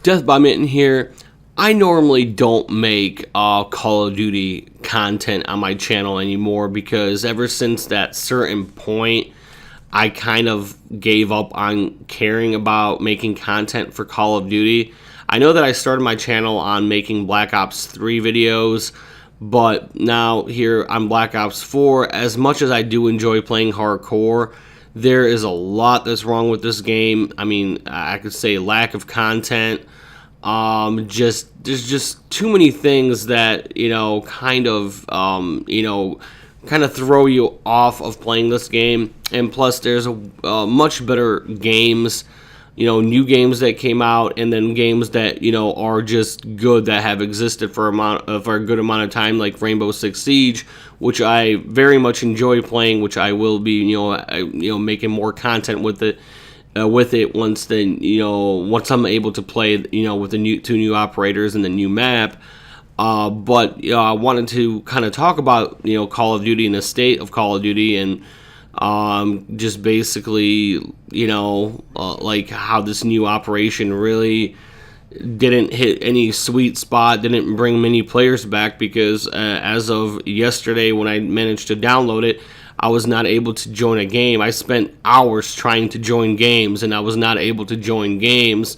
Death by Mitten here. I normally don't make Call of Duty content on my channel anymore because ever since that certain point, I kind of gave up on caring about making content for Call of Duty. I know that I started my channel on making Black Ops 3 videos, but now here on Black Ops 4, as much as I do enjoy playing hardcore, there is a lot that's wrong with this game. I mean, I could say lack of content. There's just too many things that kind of throw you off of playing this game. And plus, there's much better games, new games that came out, and then games that are just good that have existed for a good amount of time, like Rainbow Six Siege, which I very much enjoy playing, which I will be making more content with it. Once I'm able to play with the two new operators and the new map. But I wanted to kind of talk about Call of Duty and the state of Call of Duty, and just basically like how this new operation really didn't hit any sweet spot, didn't bring many players back, because as of yesterday when I managed to download it, I was not able to join a game. I spent hours trying to join games, and I was not able to join games.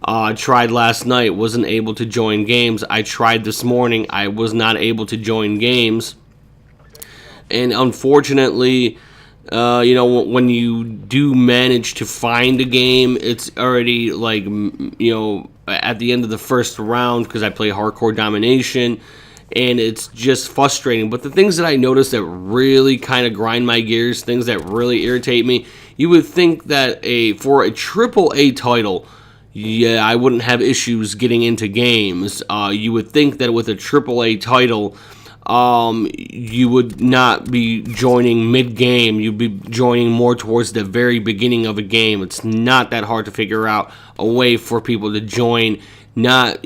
I tried last night, wasn't able to join games. I tried this morning, I was not able to join games. And unfortunately, when you do manage to find a game, it's already like, at the end of the first round, because I play hardcore domination, and it's just frustrating. But the things that I notice that really kind of grind my gears, things that really irritate me, you would think that for a AAA title, yeah, I wouldn't have issues getting into games. You would think that with a AAA title, you would not be joining mid-game. You'd be joining more towards the very beginning of a game. It's not that hard to figure out a way for people to join, not,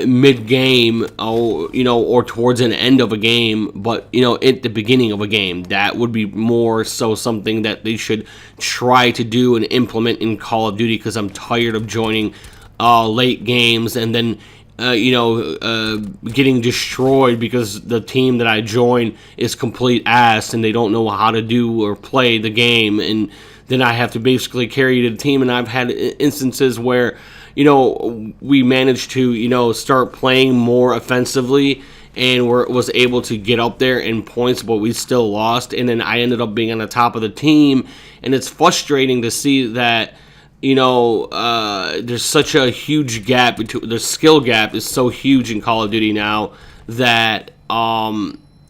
mid-game, or towards an end of a game, but at the beginning of a game. That would be more so something that they should try to do and implement in Call of Duty, because I'm tired of joining late games and then getting destroyed because the team that I join is complete ass and they don't know how to do or play the game, and then I have to basically carry the team. And I've had instances where we managed to, start playing more offensively and was able to get up there in points, but we still lost. And then I ended up being on the top of the team. And it's frustrating to see that, there's such a huge gap between the skill gap is so huge in Call of Duty now that,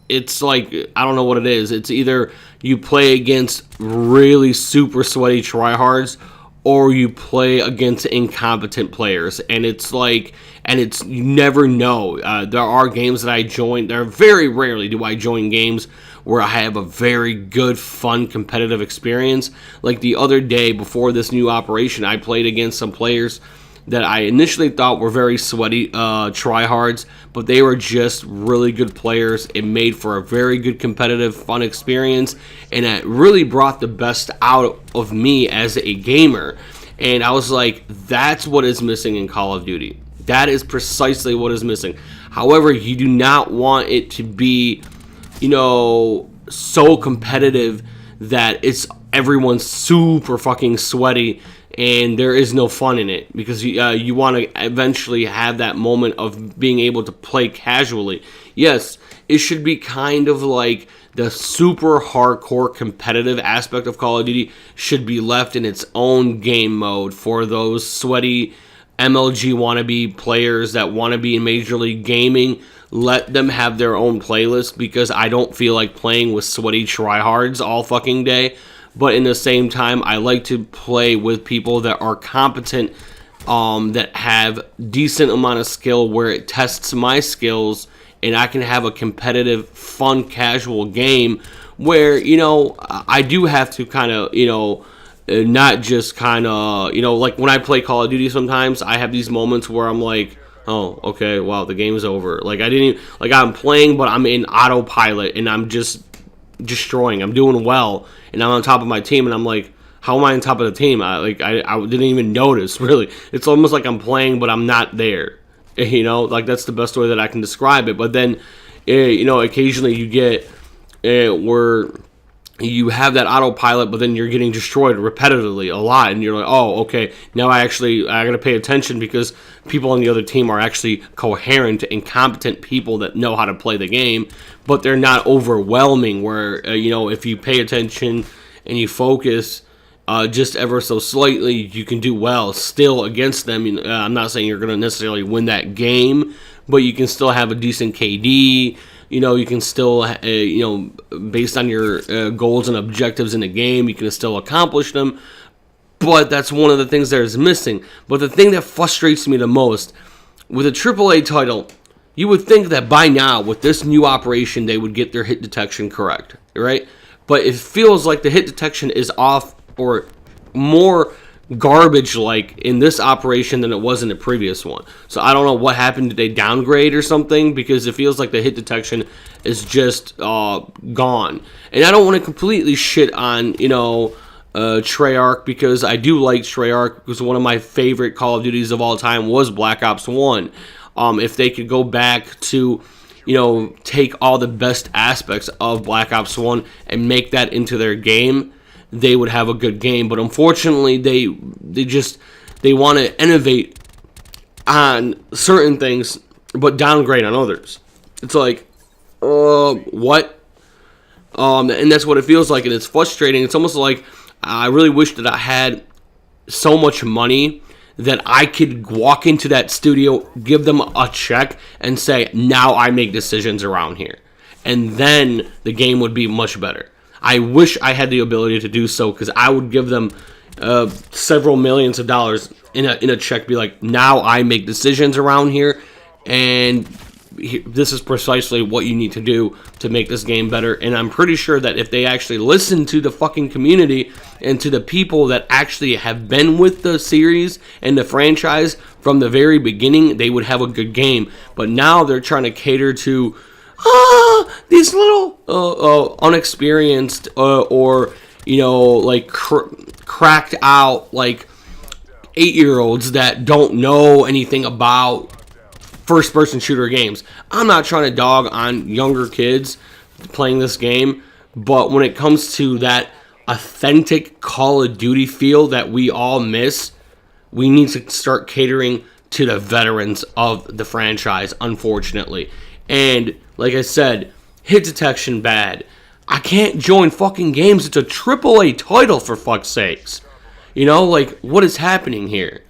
it's like, I don't know what it is. It's either you play against really super sweaty tryhards, or you play against incompetent players, and it's like, you never know. There are games that I join. Very rarely do I join games where I have a very good, fun, competitive experience. Like the other day before this new operation, I played against some players that I initially thought were very sweaty tryhards, but they were just really good players. It made for a very good, competitive, fun experience, and it really brought the best out of me as a gamer. And I was like, that's what is missing in Call of Duty. That is precisely what is missing. However, you do not want it to be, so competitive that everyone's super fucking sweaty and there is no fun in it, because you want to eventually have that moment of being able to play casually. Yes, it should be kind of like the super hardcore competitive aspect of Call of Duty should be left in its own game mode for those sweaty MLG wannabe players that want to be in Major League Gaming. Let them have their own playlist, because I don't feel like playing with sweaty tryhards all fucking day. But in the same time, I like to play with people that are competent, that have decent amount of skill where it tests my skills, and I can have a competitive, fun, casual game where, I do have to kind of, not just kind of, like when I play Call of Duty sometimes, I have these moments where I'm like, oh, okay, wow, the game's over. Like, I'm playing, but I'm in autopilot, and I'm just destroying. I'm doing well, and I'm on top of my team, and I'm like, How am I on top of the team? I didn't even notice, really. It's almost like I'm playing, but I'm not there. Like that's the best way that I can describe it. But then, occasionally you get where you have that autopilot, but then you're getting destroyed repetitively a lot, and you're like, oh, okay, now I gotta pay attention because people on the other team are actually coherent and competent people that know how to play the game, but they're not overwhelming where, if you pay attention and you focus just ever so slightly, you can do well still against them. I'm not saying you're going to necessarily win that game, but you can still have a decent KD. You can still, based on your goals and objectives in the game, you can still accomplish them. But that's one of the things that is missing. But the thing that frustrates me the most, with a AAA title, you would think that by now, with this new operation, they would get their hit detection correct, right? But it feels like the hit detection is off or more garbage-like in this operation than it was in the previous one. So I don't know what happened. Did they downgrade or something? Because it feels like the hit detection is just gone. And I don't want to completely shit on, Treyarch, because I do like Treyarch, because one of my favorite Call of Duties of all time was Black Ops 1. If they could go back to, take all the best aspects of Black Ops 1 and make that into their game, they would have a good game. But unfortunately, they want to innovate on certain things but downgrade on others. It's like, what? And that's what it feels like, and it's frustrating. It's almost like I really wish that I had so much money that I could walk into that studio, give them a check, and say, now I make decisions around here. And then the game would be much better. I wish I had the ability to do so, because I would give them several millions of dollars in a check, be like, now I make decisions around here, and this is precisely what you need to do to make this game better. And I'm pretty sure that if they actually listen to the fucking community and to the people that actually have been with the series and the franchise from the very beginning, they would have a good game. But now they're trying to cater to these little unexperienced or cracked out 8-year-olds that don't know anything about first-person shooter games. I'm not trying to dog on younger kids playing this game, but when it comes to that authentic Call of Duty feel that we all miss, we need to start catering to the veterans of the franchise, unfortunately. And like I said, hit detection bad. I can't join fucking games. It's a AAA title, for fuck's sakes. What is happening here?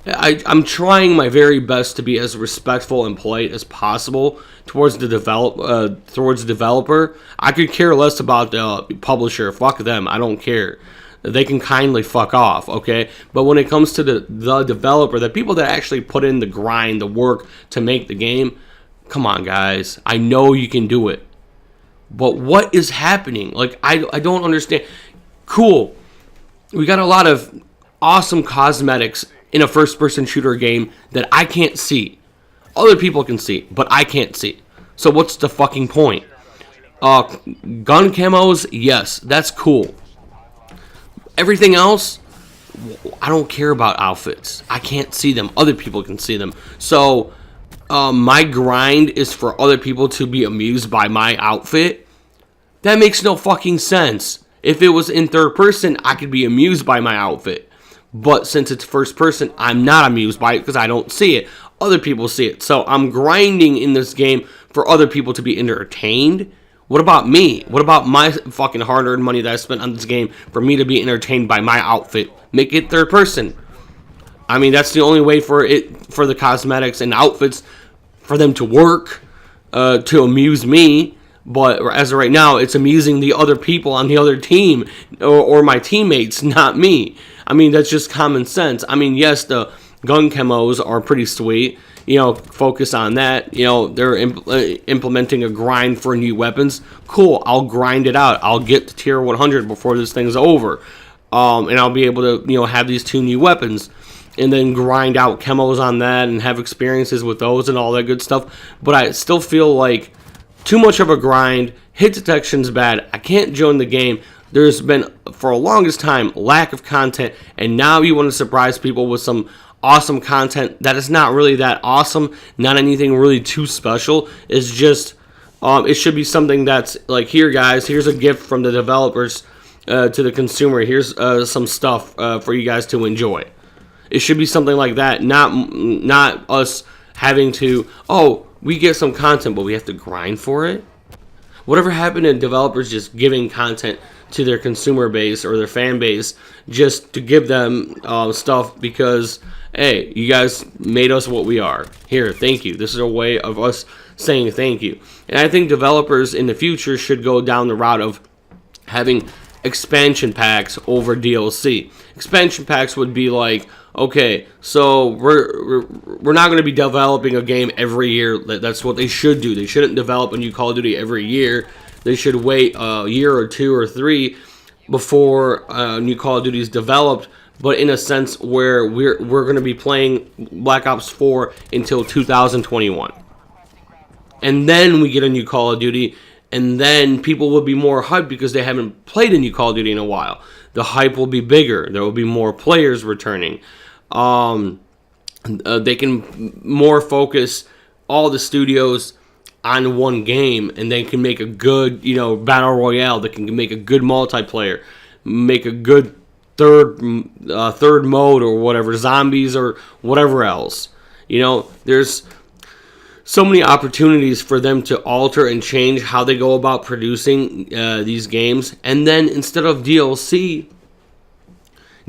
I'm trying my very best to be as respectful and polite as possible towards the developer. I could care less about the publisher. Fuck them. I don't care. They can kindly fuck off, okay? But when it comes to the developer, the people that actually put in the grind, the work to make the game, come on, guys. I know you can do it. But what is happening? I don't understand. Cool. We got a lot of awesome cosmetics in a first-person shooter game that I can't see. Other people can see, but I can't see. So what's the fucking point? Gun camos, yes, that's cool. Everything else, I don't care about outfits. I can't see them. Other people can see them. So my grind is for other people to be amused by my outfit. That makes no fucking sense. If it was in third person, I could be amused by my outfit. But since it's first person, I'm not amused by it because I don't see it. Other people see it. So I'm grinding in this game for other people to be entertained. What about me? What about my fucking hard-earned money that I spent on this game for me to be entertained by my outfit? Make it third person. I mean, that's the only way for the cosmetics and outfits for them to work, to amuse me. But as of right now, it's amusing the other people on the other team or my teammates, not me. I mean, that's just common sense. I mean, yes, the gun camos are pretty sweet. Focus on that. They're implementing a grind for new weapons. Cool, I'll grind it out. I'll get to tier 100 before this thing's over. And I'll be able to, have these 2 new weapons. And then grind out camos on that and have experiences with those and all that good stuff. But I still feel like too much of a grind. Hit detection's bad. I can't join the game. There's been, for the longest time, lack of content, and now you want to surprise people with some awesome content that is not really that awesome, not anything really too special. It's just, it should be something that's like, here guys, here's a gift from the developers to the consumer. Here's some stuff for you guys to enjoy. It should be something like that, not us having to, oh, we get some content, but we have to grind for it. Whatever happened to developers just giving content to their consumer base or their fan base just to give them stuff because, hey, you guys made us what we are. Here, thank you. This is a way of us saying thank you. And I think developers in the future should go down the route of having expansion packs over DLC. Expansion packs would be like, okay, so we're not going to be developing a game every year. That's what they should do. They shouldn't develop a new Call of Duty every year. They should wait a year or 2 or 3 before a new Call of Duty is developed, but in a sense where we're going to be playing Black Ops 4 until 2021. And then we get a new Call of Duty, and then people will be more hyped because they haven't played a new Call of Duty in a while. The hype will be bigger. There will be more players returning. They can more focus all the studios on one game, and they can make a good, battle royale. They can make a good multiplayer, make a good third mode or whatever, zombies or whatever else. There's so many opportunities for them to alter and change how they go about producing these games. And then instead of DLC,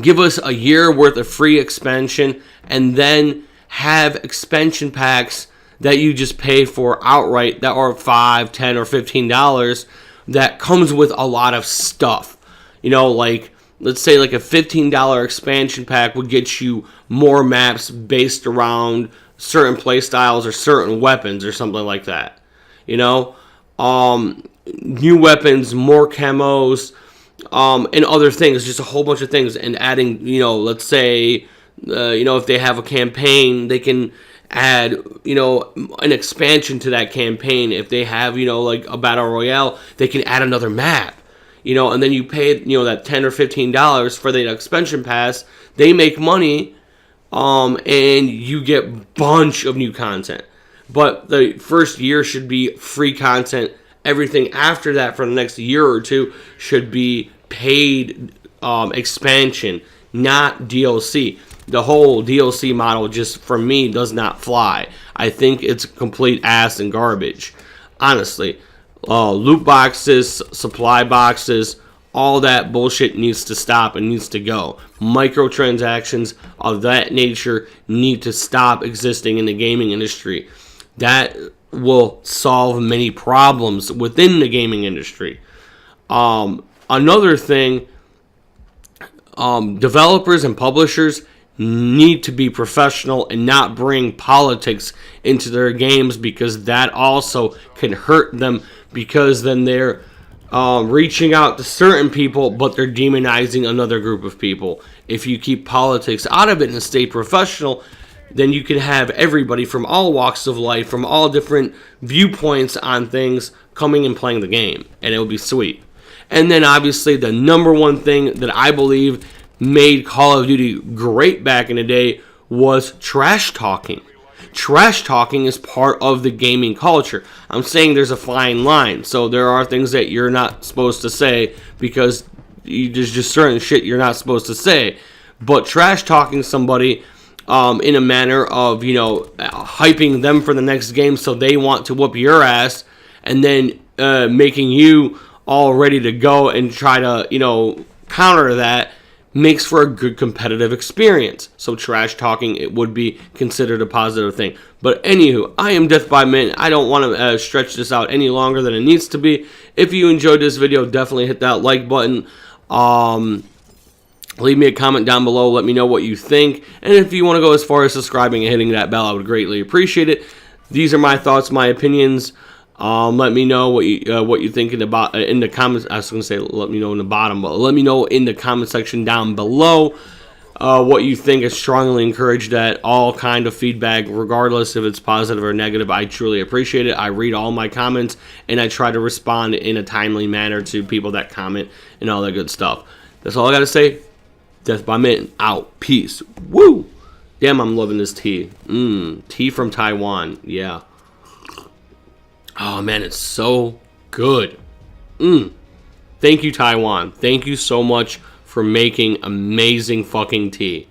give us a year worth of free expansion, and then have expansion packs that you just pay for outright that are $5, $10, or $15 that comes with a lot of stuff. Like, let's say like a $15 expansion pack would get you more maps based around certain playstyles or certain weapons or something like that. New weapons, more camos, and other things, just a whole bunch of things, and adding, let's say, if they have a campaign, they can add, an expansion to that campaign. If they have, like a battle royale, they can add another map, and then you pay, that $10 or $15 for the expansion pass. They make money, and you get a bunch of new content. But the first year should be free content. Everything after that for the next year or 2 should be paid expansion, not DLC. The whole DLC model, just for me, does not fly. I think it's complete ass and garbage. Honestly, loot boxes, supply boxes, all that bullshit needs to stop and needs to go. Microtransactions of that nature need to stop existing in the gaming industry. That will solve many problems within the gaming industry. Another thing, developers and publishers need to be professional and not bring politics into their games, because that also can hurt them, because then they're reaching out to certain people, but they're demonizing another group of people. If you keep politics out of it and stay professional, then you can have everybody from all walks of life, from all different viewpoints on things, coming and playing the game, and it will be sweet. And then obviously the number one thing that I believe made Call of Duty great back in the day was trash talking. Trash talking is part of the gaming culture. I'm saying there's a fine line, so there are things that you're not supposed to say, because there's just certain shit you're not supposed to say. But trash talking somebody in a manner of, hyping them for the next game so they want to whoop your ass, and then making you all ready to go and try to, counter that, makes for a good competitive experience. So trash talking, it would be considered a positive thing. But anywho, I am Death by Mint. I don't want to stretch this out any longer than it needs to be. If you enjoyed this video, definitely hit that like button. Leave me a comment down below. Let me know what you think. And if you want to go as far as subscribing and hitting that bell, I would greatly appreciate it. These are my thoughts, my opinions. Let me know what you think in the comments. I was going to say let me know in the bottom, but let me know in the comment section down below. what you think. Is strongly encouraged that. All kind of feedback, regardless if it's positive or negative. I truly appreciate it. I read all my comments, and I try to respond in a timely manner to people that comment and all that good stuff. That's all I got to say. Death by Mitten, out. Peace. Woo! Damn, I'm loving this tea. Tea from Taiwan. Yeah. Oh, man, it's so good. Thank you, Taiwan. Thank you so much for making amazing fucking tea.